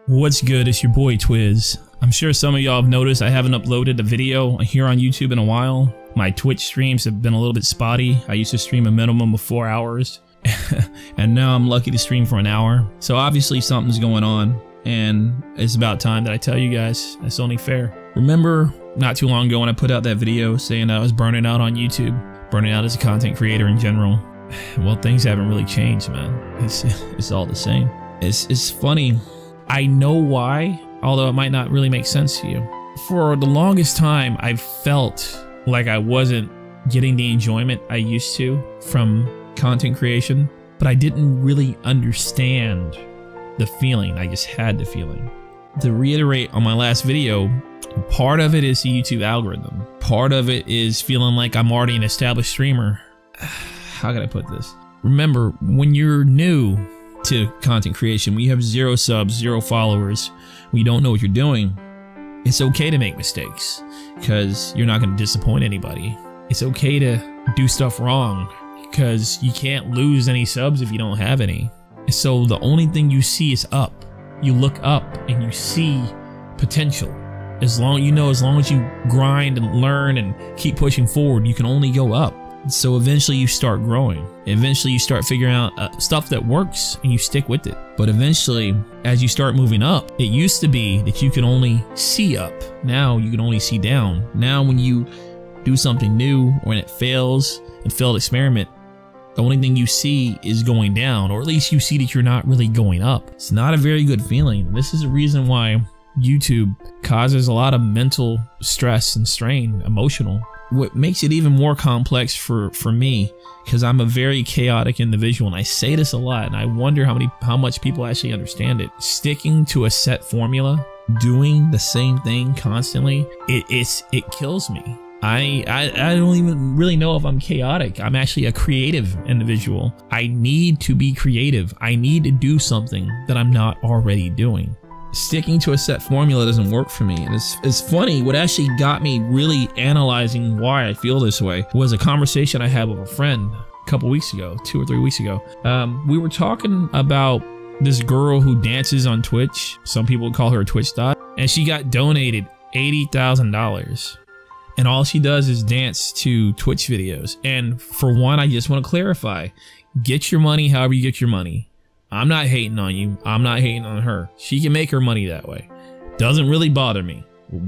What's good? It's your boy Twiz. I'm sure some of y'all have noticed I haven't uploaded a video here on YouTube in a while. My Twitch streams have been a little bit spotty. I used to stream a minimum of 4 hours and now I'm lucky to stream for an hour. So obviously something's going on and it's about time that I tell you guys. That's only fair. Remember not too long ago when I put out that video saying I was burning out on YouTube, burning out as a content creator in general? Well, things haven't really changed, man. It's all the same. It's funny. I know why, although it might not really make sense to you. For the longest time, I felt like I wasn't getting the enjoyment I used to from content creation, but I didn't really understand the feeling. I just had the feeling. To reiterate on my last video, part of it is the YouTube algorithm. Part of it is feeling like I'm already an established streamer. How can I put this? Remember, when you're new to content creation, when you have 0 subs, 0 followers, when you don't know what you're doing, it's okay to make mistakes because you're not going to disappoint anybody. It's okay to do stuff wrong because you can't lose any subs if you don't have any. So the only thing you see is up. You look up and you see potential. As long as you grind and learn and keep pushing forward, you can only go up. So eventually you start growing. Eventually you start figuring out stuff that works and you stick with it. But eventually, as you start moving up, it used to be that you could only see up. Now you can only see down. Now when you do something new or when it fails, a failed experiment, the only thing you see is going down, or at least you see that you're not really going up. It's not a very good feeling. This is the reason why YouTube causes a lot of mental stress and strain, emotional. What makes it even more complex for me, because I'm a very chaotic individual, and I say this a lot, and I wonder how much people actually understand it. Sticking to a set formula, doing the same thing constantly, it kills me. I don't even really know if I'm chaotic. I'm actually a creative individual. I need to be creative. I need to do something that I'm not already doing. Sticking to a set formula doesn't work for me. And it's funny, what actually got me really analyzing why I feel this way was a conversation I had with a friend a couple weeks ago, 2 or 3 weeks ago. We were talking about this girl who dances on Twitch. Some people call her a Twitch dot. And she got donated $80,000. And all she does is dance to Twitch videos. And for one, I just want to clarify, get your money however you get your money. I'm not hating on you. I'm not hating on her. She can make her money that way. Doesn't really bother me.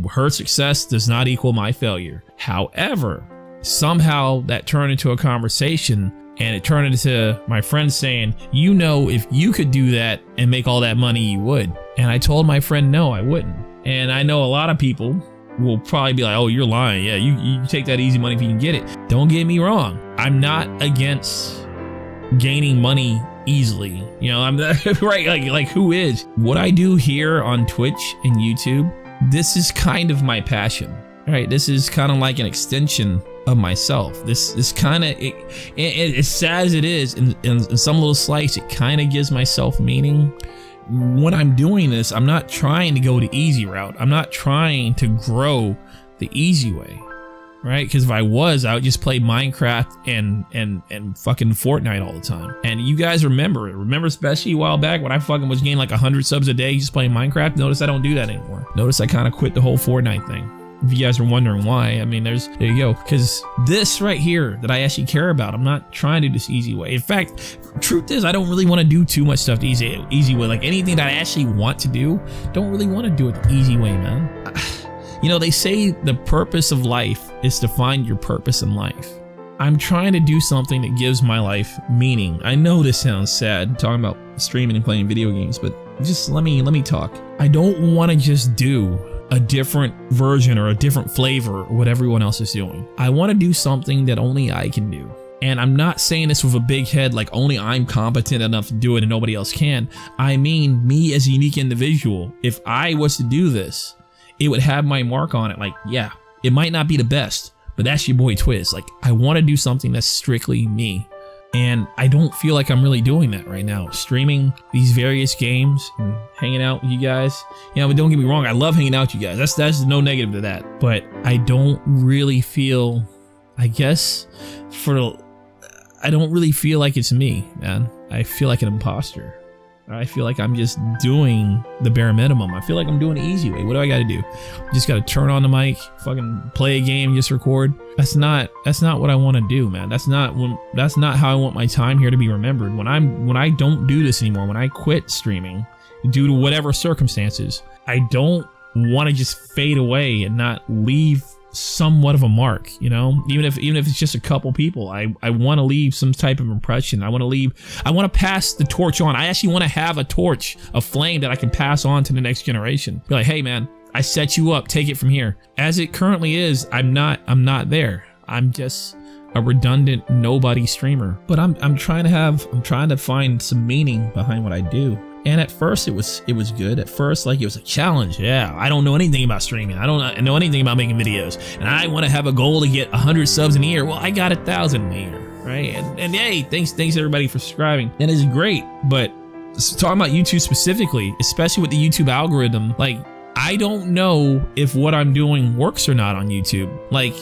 Her success does not equal my failure. However, somehow that turned into a conversation and it turned into my friend saying, you know, if you could do that and make all that money, you would. And I told my friend, no, I wouldn't. And I know a lot of people will probably be like, oh, you're lying. Yeah, you take that easy money if you can get it. Don't get me wrong. I'm not against gaining money easily, you know. I'm right, like who is? What I do here on Twitch and YouTube, this is kind of my passion, right? This is kind of like an extension of myself. This kind of, as sad as it is, in some little slice, it kind of gives myself meaning. When I'm doing this, I'm not trying to go the easy route. I'm not trying to grow the easy way. Right? Because if I was, I would just play Minecraft and fucking Fortnite all the time. And you guys remember especially a while back when I fucking was getting like 100 subs a day just playing Minecraft. Notice I don't do that anymore. Notice I kind of quit the whole Fortnite thing. If you guys are wondering why, I mean, there you go. Because this right here that I actually care about, I'm not trying to do this easy way. In fact, truth is, I don't really want to do too much stuff the easy way. Like anything that I actually want to do, don't really want to do it the easy way, man. You know, they say the purpose of life is to find your purpose in life. I'm trying to do something that gives my life meaning. I know this sounds sad, talking about streaming and playing video games, but just let me talk. I don't want to just do a different version or a different flavor of what everyone else is doing. I want to do something that only I can do. And I'm not saying this with a big head like only I'm competent enough to do it and nobody else can. I mean, me as a unique individual, if I was to do this, it would have my mark on it. Like, yeah, it might not be the best, but that's your boy Twiz. Like, I want to do something that's strictly me. And I don't feel like I'm really doing that right now. Streaming these various games and hanging out with you guys. You know, but don't get me wrong, I love hanging out with you guys. That's no negative to that. But I don't really feel, I guess, I don't really feel like it's me, man. I feel like an imposter. I feel like I'm just doing the bare minimum. I feel like I'm doing the easy way. What do I gotta do? Just gotta turn on the mic, fucking play a game, just record. That's not what I want to do, man. That's not how I want my time here to be remembered. When I don't do this anymore, when I quit streaming due to whatever circumstances, I don't want to just fade away and not leave somewhat of a mark, you know, even if it's just a couple people. I want to leave some type of impression. I want to pass the torch on. I actually want to have a torch, a flame that I can pass on to the next generation. Be like, hey man, I set you up, take it from here. As it currently is, I'm not there. I'm just a redundant nobody streamer. But I'm trying to find some meaning behind what I do. And at first it was good. At first, like, it was a challenge. Yeah, I don't know anything about streaming. I don't know anything about making videos. And I want to have a goal to get 100 subs in a year. Well, I got 1,000 in a year, right? And hey, thanks everybody for subscribing. And it's great. But talking about YouTube specifically, especially with the YouTube algorithm, like, I don't know if what I'm doing works or not on YouTube. Like,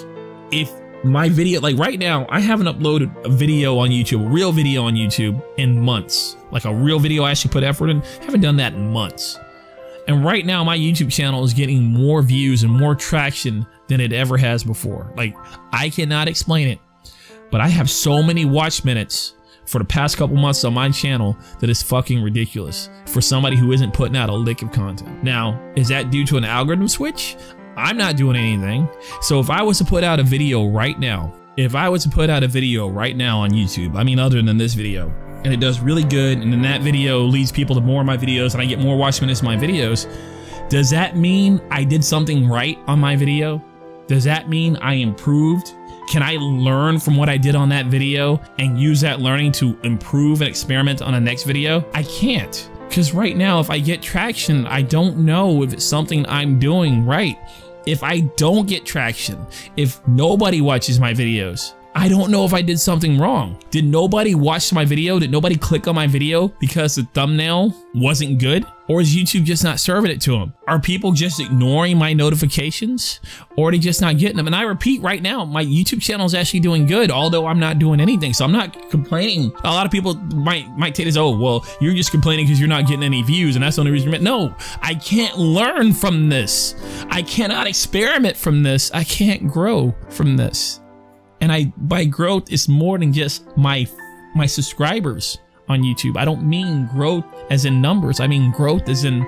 if my video, like right now, I haven't uploaded a video on YouTube, a real video on YouTube, in months. Like a real video I actually put effort in. I haven't done that in months. And right now my YouTube channel is getting more views and more traction than it ever has before. Like, I cannot explain it, but I have so many watch minutes for the past couple months on my channel that is fucking ridiculous for somebody who isn't putting out a lick of content. Now, is that due to an algorithm switch? I'm not doing anything. So if I was to put out a video right now, on YouTube, I mean, other than this video, and it does really good, and then that video leads people to more of my videos, and I get more watch minutes in my videos, does that mean I did something right on my video? Does that mean I improved? Can I learn from what I did on that video and use that learning to improve and experiment on the next video? I can't, because right now, if I get traction, I don't know if it's something I'm doing right. If I don't get traction, if nobody watches my videos, I don't know if I did something wrong. Did nobody watch my video? Did nobody click on my video because the thumbnail wasn't good? Or is YouTube just not serving it to them? Are people just ignoring my notifications? Or are they just not getting them? And I repeat right now, my YouTube channel is actually doing good, although I'm not doing anything. So I'm not complaining. A lot of people might take this, oh, well, you're just complaining because you're not getting any views and that's the only reason. No, I can't learn from this. I cannot experiment from this. I can't grow from this. And by growth, it's more than just my subscribers on YouTube. I don't mean growth as in numbers. I mean growth as in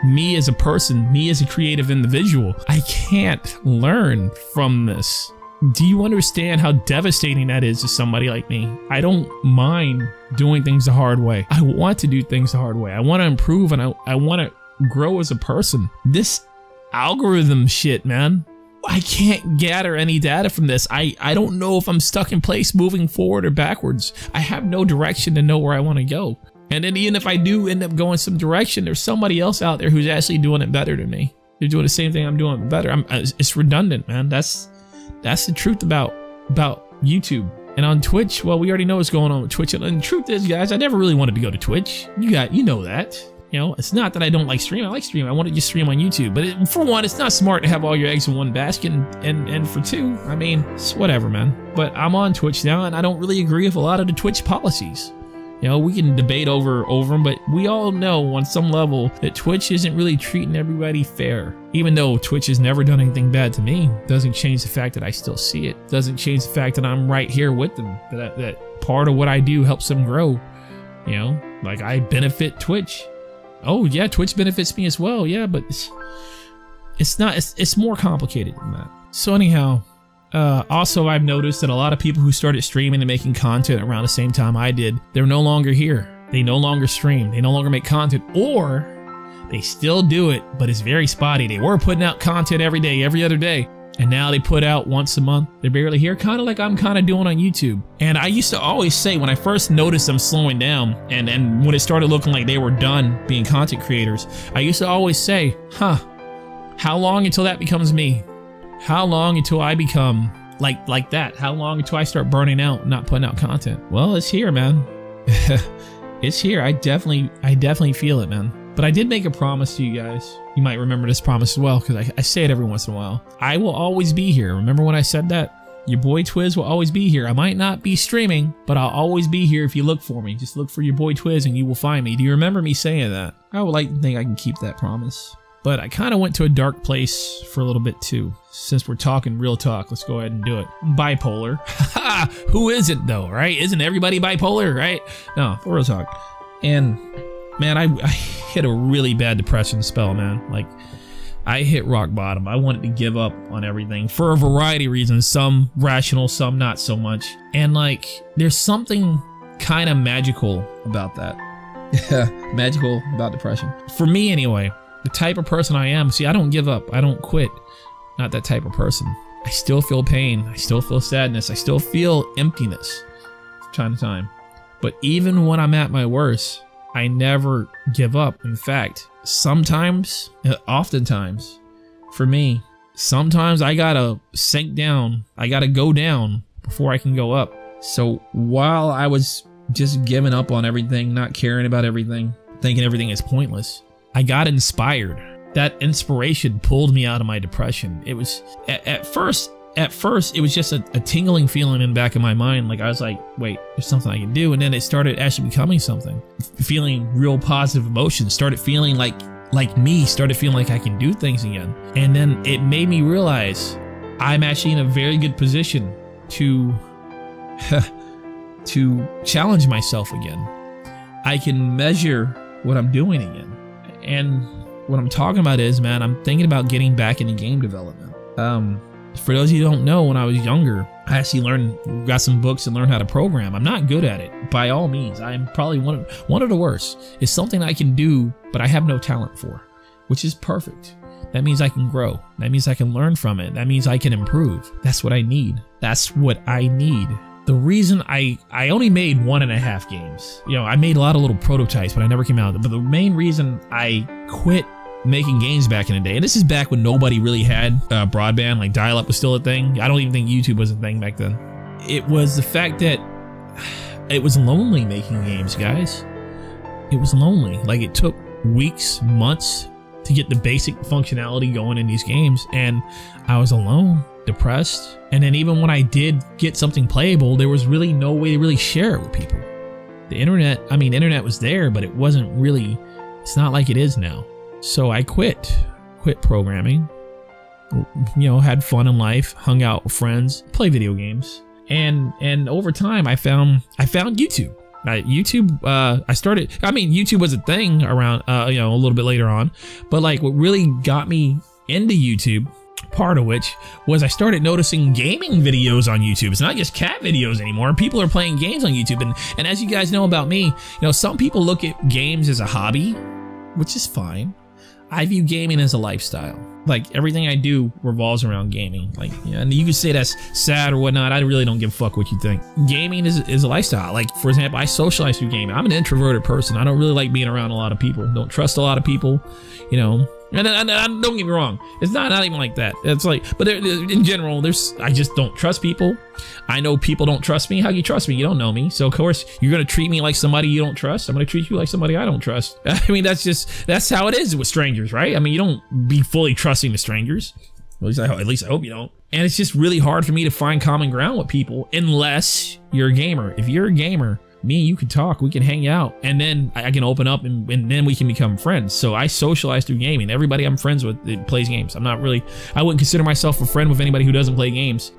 me as a person, me as a creative individual. I can't learn from this. Do you understand how devastating that is to somebody like me? I don't mind doing things the hard way. I want to do things the hard way. I want to improve, and I want to grow as a person. This algorithm shit, man. I can't gather any data from this. I don't know if I'm stuck in place moving forward or backwards. I have no direction to know where I want to go. And then even if I do end up going some direction, there's somebody else out there who's actually doing it better than me. They're doing the same thing I'm doing better. It's redundant, man. That's the truth about YouTube. And on Twitch, well, we already know what's going on with Twitch. And the truth is, guys, I never really wanted to go to Twitch. You know that. You know, it's not that I don't like streaming. I like streaming. I want to just stream on YouTube. But for one, it's not smart to have all your eggs in one basket. And for two, I mean, it's whatever, man. But I'm on Twitch now, and I don't really agree with a lot of the Twitch policies. You know, we can debate over them, but we all know on some level that Twitch isn't really treating everybody fair. Even though Twitch has never done anything bad to me, doesn't change the fact that I still see it. Doesn't change the fact that I'm right here with them. That part of what I do helps them grow. You know, like I benefit Twitch. Oh yeah, Twitch benefits me as well. Yeah, but it's more complicated than that. So anyhow, also I've noticed that a lot of people who started streaming and making content around the same time I did, they're no longer here. They no longer stream. They no longer make content, or they still do it, but it's very spotty. They were putting out content every day, every other day. And now they put out once a month. They're barely here, kind of like I'm kind of doing on YouTube. And I used to always say, when I first noticed them slowing down, and when it started looking like they were done being content creators, I used to always say, how long until that becomes me? How long until I become like that? How long until I start burning out, not putting out content? Well, it's here, man. It's here. I definitely feel it, man. But I did make a promise to you guys. You might remember this promise as well, because I say it every once in a while. I will always be here. Remember when I said that? Your boy Twiz will always be here. I might not be streaming, but I'll always be here if you look for me. Just look for your boy Twiz and you will find me. Do you remember me saying that? I would like to think I can keep that promise. But I kind of went to a dark place for a little bit too. Since we're talking real talk, let's go ahead and do it. I'm bipolar. Who isn't though, right? Isn't everybody bipolar, right? No, for real talk. And man, I hit a really bad depression spell, man. Like, I hit rock bottom. I wanted to give up on everything for a variety of reasons. Some rational, some not so much. And like, there's something kind of magical about that. Magical about depression. For me anyway. The type of person I am, see, I don't give up. I don't quit. Not that type of person. I still feel pain. I still feel sadness. I still feel emptiness from time to time. But even when I'm at my worst, I never give up. In fact, sometimes, oftentimes, for me, sometimes I gotta sink down. I gotta go down before I can go up. So while I was just giving up on everything, not caring about everything, thinking everything is pointless, I got inspired. That inspiration pulled me out of my depression. It was, at first, it was just a tingling feeling in the back of my mind. Like, I was like, wait, there's something I can do. And then it started actually becoming something. Feeling real positive emotions. Started feeling like me. Started feeling like I can do things again. And then it made me realize I'm actually in a very good position to, to challenge myself again. I can measure what I'm doing again. And what I'm talking about is, man, I'm thinking about getting back into game development. For those of you who don't know, when I was younger, I actually got some books and learned how to program. I'm not good at it, by all means. I'm probably one of the worst. It's something I can do, but I have no talent for, which is perfect. That means I can grow. That means I can learn from it. That means I can improve. That's what I need. That's what I need. The reason I only made 1.5 games, you know, I made a lot of little prototypes, but I never came out. But the main reason I quit making games back in the day, and this is back when nobody really had broadband, like dial-up was still a thing. I don't even think YouTube was a thing back then. It was the fact that it was lonely making games, guys. It was lonely. Like, it took weeks, months to get the basic functionality going in these games, and I was alone, depressed. And then even when I did get something playable, there was really no way to really share it with people. The internet, I mean, internet was there, but it wasn't really, it's not like it is now. So I quit programming, you know, had fun in life, hung out with friends, play video games. And over time I found YouTube. YouTube was a thing around, you know, a little bit later on, but like what really got me into YouTube, part of which was I started noticing gaming videos on YouTube. It's not just cat videos anymore. People are playing games on YouTube. And as you guys know about me, you know, some people look at games as a hobby, which is fine. I view gaming as a lifestyle. Like, everything I do revolves around gaming. Like, you know, and you can say that's sad or whatnot. I really don't give a fuck what you think. Gaming is a lifestyle. Like, for example, I socialize through gaming. I'm an introverted person. I don't really like being around a lot of people. Don't trust a lot of people, you know. And don't get me wrong, it's not even like that. It's like, but in general, I just don't trust people. I know people don't trust me. How can you trust me? You don't know me. So of course you're gonna treat me like somebody you don't trust. I'm gonna treat you like somebody I don't trust. I mean, that's how it is with strangers, right? I mean, you don't be fully trusting to strangers. At least I hope you don't. And it's just really hard for me to find common ground with people unless you're a gamer. If you're a gamer, me and you can talk, we can hang out, and then I can open up and then we can become friends. So I socialize through gaming. Everybody I'm friends with plays games. I wouldn't consider myself a friend with anybody who doesn't play games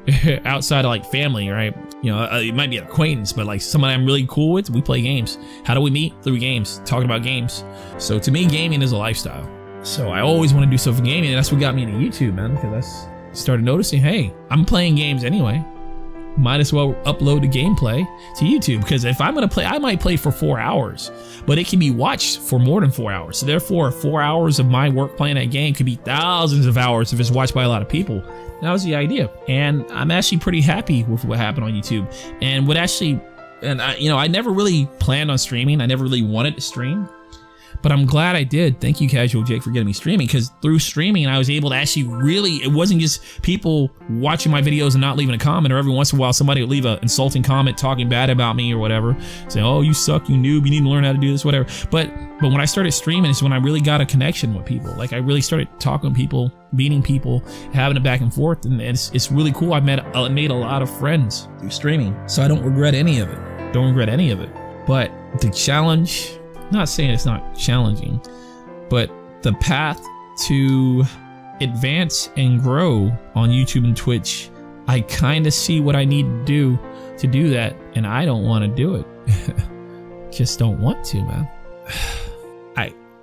outside of like family, right? You know, it might be an acquaintance, but like somebody I'm really cool with, we play games. How do we meet? Through games, talking about games. So to me, gaming is a lifestyle. So I always want to do stuff in gaming, and that's what got me into YouTube, man, because I started noticing, hey, I'm playing games anyway. Might as well upload the gameplay to YouTube, because if I'm gonna play, I might play for 4 hours, but it can be watched for more than 4 hours. So therefore, 4 hours of my work playing that game could be thousands of hours if it's watched by a lot of people. That was the idea, and I'm actually pretty happy with what happened on YouTube. And I never really planned on streaming. I never really wanted to stream, But I'm glad I did. Thank you, Casual Jake, for getting me streaming, because through streaming, I was able to actually really, it wasn't just people watching my videos and not leaving a comment, or every once in a while somebody would leave an insulting comment talking bad about me or whatever, saying, oh, you suck, you noob, you need to learn how to do this, whatever. But when I started streaming is when I really got a connection with people. Like, I really started talking to people, meeting people, having it back and forth, and it's really cool. I made a lot of friends through streaming, so I don't regret any of it. Don't regret any of it. But the challenge, not saying it's not challenging, but the path to advance and grow on YouTube and Twitch, I kind of see what I need to do that, and I don't want to do it. Just don't want to, man.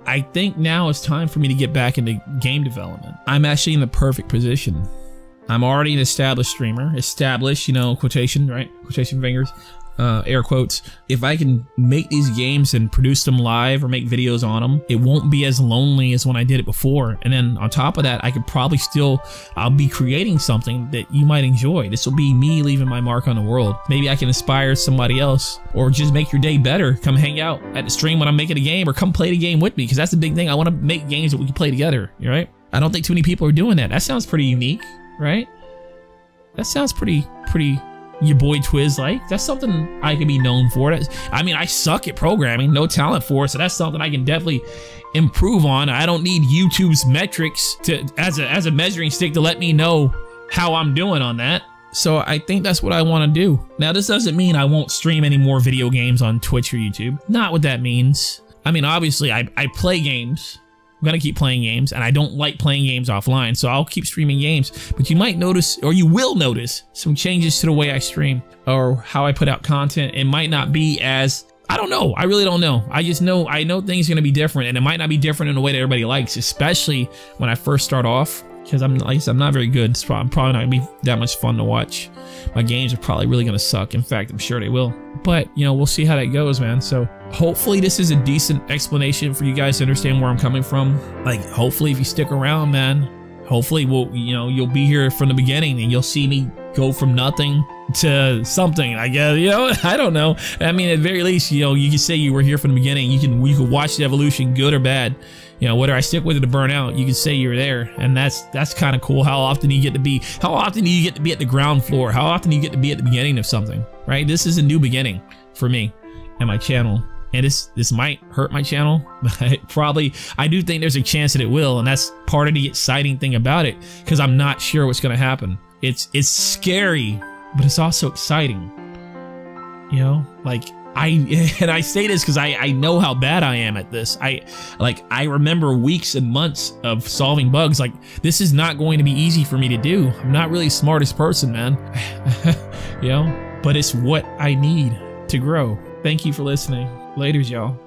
I think now it's time for me to get back into game development. I'm actually in the perfect position. I'm already an established streamer. Established, you know, quotation, right? Quotation fingers, air quotes. If I can make these games and produce them live or make videos on them, it won't be as lonely as when I did it before. And then on top of that, I could probably I'll be creating something that you might enjoy. This will be me leaving my mark on the world. Maybe I can inspire somebody else, or just make your day better. Come hang out at the stream when I'm making a game, or come play the game with me, because that's the big thing. I want to make games that we can play together, right? I don't think too many people are doing that. That sounds pretty unique, right? That sounds pretty YaBoyTwiz like. That's something I can be known for. I mean, I suck at programming, no talent for it, so that's something I can definitely improve on. I don't need YouTube's metrics as a measuring stick to let me know how I'm doing on that. So I think that's what I want to do. Now, this doesn't mean I won't stream any more video games on Twitch or YouTube. Not what that means. I mean, obviously, I play games. I'm gonna keep playing games, and I don't like playing games offline, so I'll keep streaming games. But you might notice, or you will notice, some changes to the way I stream or how I put out content. It might not be as, I don't know. I really don't know. I just know, I know things are gonna be different, and it might not be different in a way that everybody likes, especially when I first start off, because I'm not very good. I'm probably not gonna be that much fun to watch. My games are probably really gonna suck. In fact, I'm sure they will. But, you know, we'll see how that goes, man. So hopefully this is a decent explanation for you guys to understand where I'm coming from. Like, hopefully if you stick around, man, hopefully you'll be here from the beginning, and you'll see me go from nothing to something, I guess. You know, I don't know. I mean, at the very least, you know, you can say you were here from the beginning. You can watch the evolution, good or bad. You know, whether I stick with it or burn out, you can say you're there, and that's kind of cool. How often do you get to be at the ground floor? How often do you get to be at the beginning of something, right? This is a new beginning for me and my channel, and this might hurt my channel, but I do think there's a chance that it will, and that's part of the exciting thing about it, because I'm not sure what's going to happen. It's scary, but it's also exciting. You know, like, I say this because I know how bad I am at this. I remember weeks and months of solving bugs. Like, this is not going to be easy for me to do. I'm not really the smartest person, man. You know, but it's what I need to grow. Thank you for listening. Laters, y'all.